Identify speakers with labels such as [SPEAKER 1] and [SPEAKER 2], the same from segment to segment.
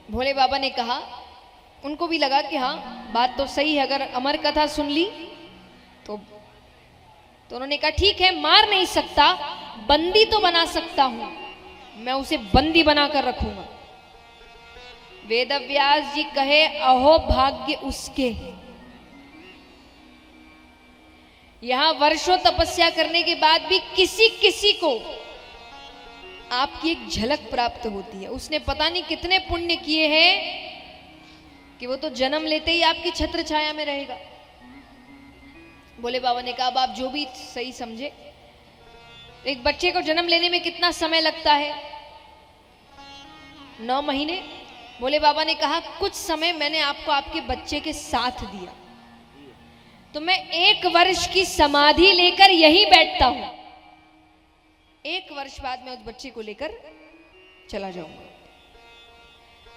[SPEAKER 1] भोले बाबा ने कहा, उनको भी लगा कि हाँ बात तो सही है, अगर अमर कथा सुन ली तो उन्होंने कहा ठीक है, मार नहीं सकता, बंदी तो बना सकता हूं, मैं उसे बंदी बनाकर रखूंगा। वेदव्यास जी कहे, अहो भाग्य उसके, यहां वर्षों तपस्या करने के बाद भी किसी किसी को आपकी एक झलक प्राप्त होती है। उसने पता नहीं कितने पुण्य किए हैं कि वो तो जन्म लेते ही आपकी छत्र छाया में रहेगा। भोले बाबा ने कहा, अब आप जो भी सही समझे। एक बच्चे को जन्म लेने में कितना समय लगता है? 9 महीने। भोले बाबा ने कहा, कुछ समय मैंने आपको आपके बच्चे के साथ दिया, तो मैं 1 वर्ष की समाधि लेकर यहीं बैठता हूं, 1 वर्ष बाद मैं उस बच्चे को लेकर चला जाऊंगा।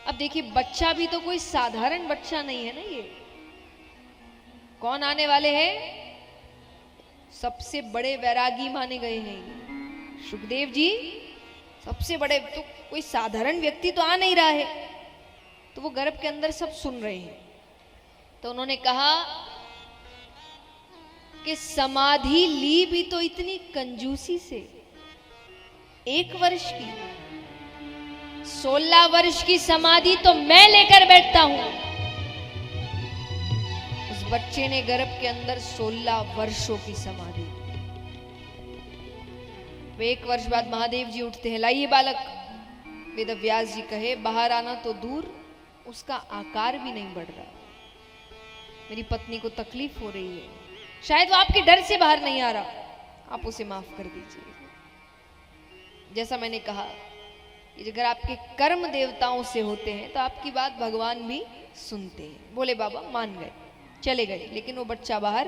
[SPEAKER 1] अब देखिए, बच्चा भी तो कोई साधारण बच्चा नहीं है ना। ये कौन आने वाले हैं? सबसे बड़े वैरागी माने गए हैं सुखदेव जी, सबसे बड़े। तो कोई साधारण व्यक्ति तो आ नहीं रहा है, तो वो गर्भ के अंदर सब सुन रहे हैं। तो उन्होंने कहा कि समाधि ली भी तो इतनी कंजूसी से, 1 वर्ष की, 16 वर्ष की समाधि तो मैं लेकर बैठता हूं। उस बच्चे ने गर्भ के अंदर 16 वर्षों की समाधि। 1 वर्ष बाद महादेव जी उठते हैं, लाइए बालक। वेदव्यास जी कहे, बाहर आना तो दूर, उसका आकार भी नहीं बढ़ रहा, मेरी पत्नी को तकलीफ हो रही है, शायद वो आपके डर से बाहर नहीं आ रहा, आप उसे माफ कर दीजिए। जैसा मैंने कहा, अगर आपके कर्म देवताओं से होते हैं तो आपकी बात भगवान भी सुनते हैं। बोले बाबा मान गए, चले गए, लेकिन वो बच्चा बाहर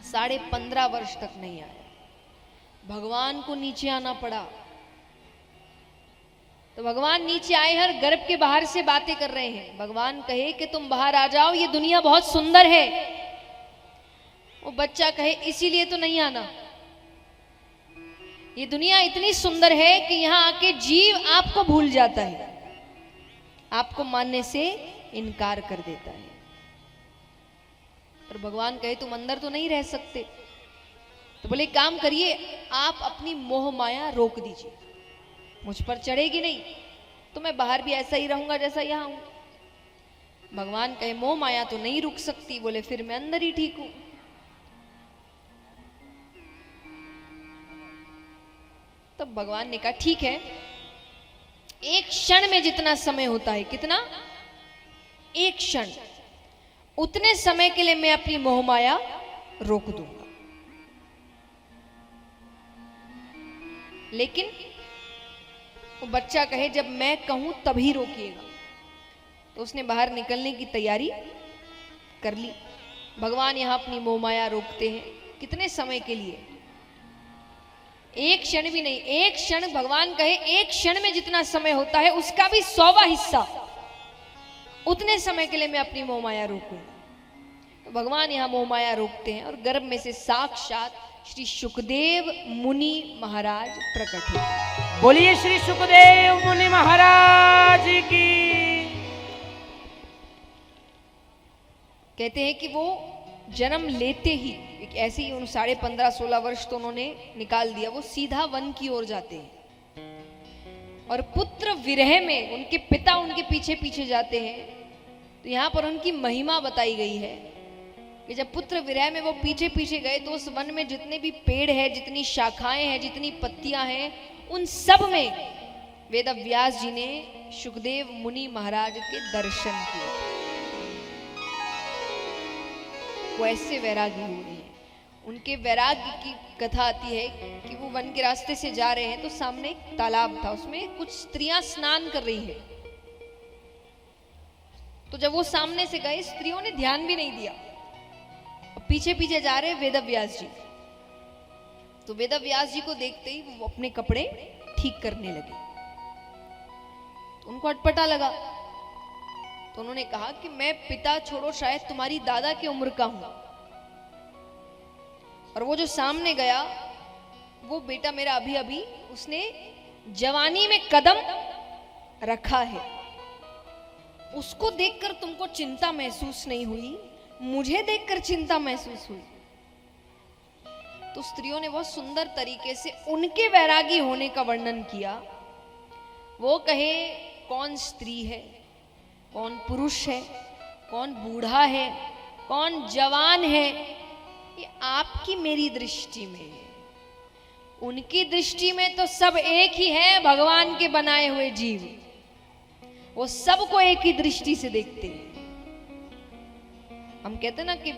[SPEAKER 1] 15.5 वर्ष तक नहीं आया। भगवान को नीचे आना पड़ा। तो भगवान नीचे आए, हर गर्भ के बाहर से बातें कर रहे हैं। भगवान कहे कि तुम बाहर आ जाओ, ये दुनिया बहुत सुंदर है। वो बच्चा कहे, इसीलिए तो नहीं आना, ये दुनिया इतनी सुंदर है कि यहां आके जीव आपको भूल जाता है, आपको मानने से इनकार कर देता है। और भगवान कहे, तुम अंदर तो नहीं रह सकते, तो बोले काम करिए, आप अपनी मोह माया रोक दीजिए, मुझ पर चढ़ेगी नहीं तो मैं बाहर भी ऐसा ही रहूंगा जैसा यहां हूं। भगवान कहे, मोह माया तो नहीं रुक सकती। बोले फिर मैं अंदर ही ठीक हूं। तो भगवान ने कहा, ठीक है, 1 क्षण में जितना समय होता है, कितना? 1 क्षण, उतने समय के लिए मैं अपनी मोह माया रोक दूंगा। लेकिन वो बच्चा कहे, जब मैं कहूं तभी रोकिएगा। तो उसने बाहर निकलने की तैयारी कर ली। भगवान यहां अपनी मोह माया रोकते हैं, कितने समय के लिए? 1 क्षण भी नहीं। 1 क्षण, भगवान कहे 1 क्षण में जितना समय होता है उसका भी 100वां हिस्सा, उतने समय के लिए मैं अपनी मोह माया रोकूंगा। तो भगवान यहां मोह माया रोकते हैं और गर्भ में से साक्षात श्री सुखदेव मुनि महाराज प्रकट होते।
[SPEAKER 2] बोलिए श्री सुखदेव मुनि महाराज की।
[SPEAKER 1] कहते हैं कि वो जन्म लेते ही ऐसे ही 15.5-16 वर्ष तो उन्होंने निकाल दिया, वो सीधा वन की ओर जाते हैं और पुत्र विरह में उनके पिता उनके पीछे पीछे जाते हैं। तो यहां पर उनकी महिमा बताई गई है कि जब पुत्र विरह में वो पीछे पीछे गए तो उस वन में जितने भी पेड़ है, जितनी शाखाएं हैं, जितनी पत्तियां हैं, उन सब में वेदव्यास जी ने सुखदेव मुनि महाराज के दर्शन किए। वो ऐसे वैरागी हो रहे हैं। उनके वैराग्य की कथा आती है कि वो वन के रास्ते से जा रहे हैं तो सामने एक तालाब था, उसमें कुछ स्त्रियां स्नान कर रही है। तो जब वो सामने से गए, स्त्रियों ने ध्यान भी नहीं दिया, पीछे पीछे जा रहे वेदव्यास जी। तो वेदव्यास जी को देखते ही वो अपने कपड़े ठीक करने लगे। तो उनको अटपटा लगा, तो उन्होंने कहा कि मैं पिता छोड़ो शायद तुम्हारी दादा की उम्र का हूं, और वो जो सामने गया वो बेटा मेरा अभी अभी उसने जवानी में कदम रखा है, उसको देखकर तुमको चिंता महसूस नहीं हुई, मुझे देखकर चिंता महसूस हुई। तो स्त्रियों ने बहुत सुंदर तरीके से उनके वैरागी होने का वर्णन किया। वो कहे कौन स्त्री है, कौन पुरुष है, कौन बूढ़ा है, कौन जवान है, ये आपकी मेरी दृष्टि में है। उनकी दृष्टि में तो सब एक ही है, भगवान के बनाए हुए जीव। वो सबको एक ही दृष्टि से देखते हैं। हम कहते हैं ना कि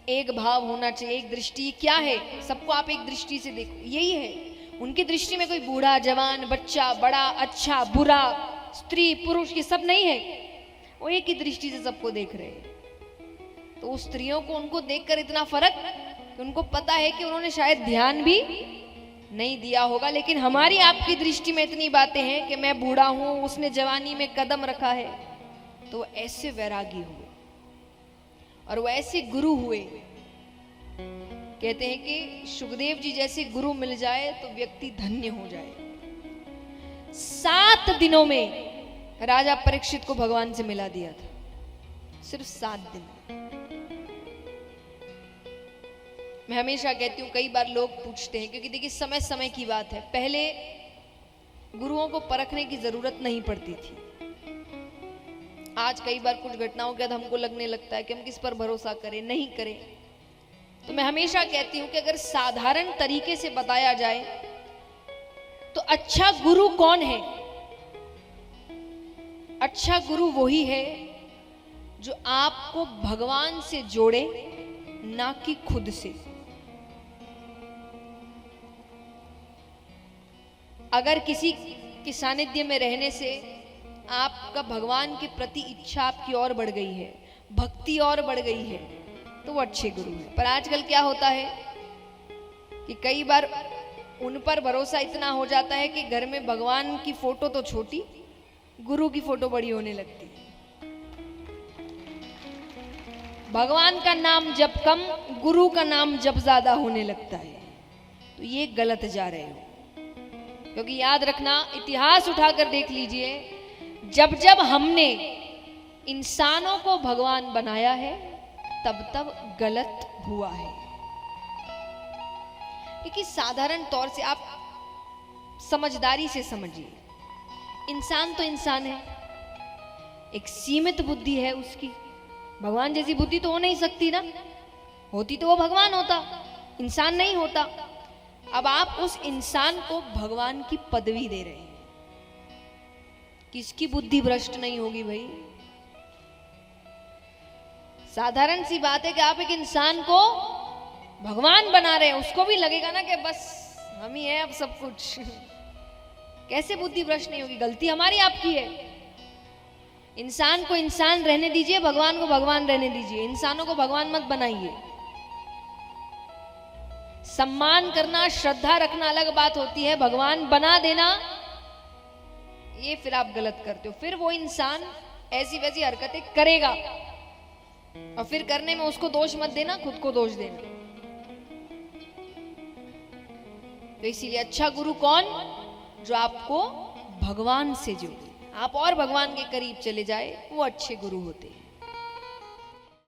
[SPEAKER 1] एक भाव होना चाहिए, एक दृष्टि। क्या है? सबको आप एक दृष्टि से देखो, यही है। उनकी दृष्टि में कोई बूढ़ा, जवान, बच्चा, बड़ा, अच्छा, बुरा, स्त्री, पुरुष, ये सब नहीं है। वो एक ही दृष्टि से सबको देख रहे हैं। तो उस स्त्रियों को उनको देखकर इतना फर्क कि उनको पता है कि उन्होंने शायद ध्यान भी नहीं दिया होगा, लेकिन हमारी आपकी दृष्टि में इतनी बातें हैं कि मैं बूढ़ा हूं, उसने जवानी में कदम रखा है। तो ऐसे वैरागी हुए और वो ऐसे गुरु हुए। कहते हैं कि सुखदेव जी जैसे गुरु मिल जाए तो व्यक्ति धन्य हो जाए। 7 दिनों में राजा परीक्षित को भगवान से मिला दिया था, सिर्फ 7 दिन। मैं हमेशा कहती हूँ, कई बार लोग पूछते हैं, क्योंकि देखिए समय समय की बात है। पहले गुरुओं को परखने की जरूरत नहीं पड़ती थी। आज कई बार कुछ घटनाओं के बाद हमको लगने लगता है कि हम किस पर भरोसा करें, नहीं करें। तो मैं हमेशा कहती हूँ कि अगर साधारण तरीके से बताया जाए तो अच्छा गुरु कौन है? अच्छा गुरु वही है जो आपको भगवान से जोड़े, ना कि खुद से। अगर किसी के सानिध्य में रहने से आपका भगवान के प्रति इच्छा आपकी और बढ़ गई है, भक्ति और बढ़ गई है, तो वो अच्छे गुरु है। पर आजकल क्या होता है कि कई बार उन पर भरोसा इतना हो जाता है कि घर में भगवान की फोटो तो छोटी, गुरु की फोटो बड़ी होने लगती है। भगवान का नाम जब कम, गुरु का नाम जब ज्यादा होने लगता है, तो ये गलत जा रहे हो। क्योंकि याद रखना, इतिहास उठाकर देख लीजिए, जब जब हमने इंसानों को भगवान बनाया है तब तब गलत हुआ है। क्योंकि साधारण तौर से आप समझदारी से समझिए, इंसान तो इंसान है, एक सीमित बुद्धि है उसकी। भगवान जैसी बुद्धि तो हो नहीं सकती ना, होती तो वो भगवान होता, इंसान नहीं होता। अब आप उस इंसान को भगवान की पदवी दे रहे हैं। किसकी बुद्धि भ्रष्ट नहीं होगी भाई? साधारण सी बात है कि आप एक इंसान को भगवान बना रहे हैं, उसको भी लगेगा ना कि बस हम ही है अब सब कुछ। कैसे बुद्धि भ्रष्ट नहीं होगी? गलती हमारी आपकी है। इंसान को इंसान रहने दीजिए, भगवान को भगवान रहने दीजिए। इंसानों को भगवान मत बनाइए। सम्मान करना, श्रद्धा रखना अलग बात होती है, भगवान बना देना ये फिर आप गलत करते हो। फिर वो इंसान ऐसी वैसी हरकतें करेगा और फिर करने में उसको दोष मत देना, खुद को दोष देना। तो इसीलिए अच्छा गुरु कौन? जो आपको भगवान से जोड़े, आप और भगवान के करीब चले जाए, वो अच्छे गुरु होते हैं।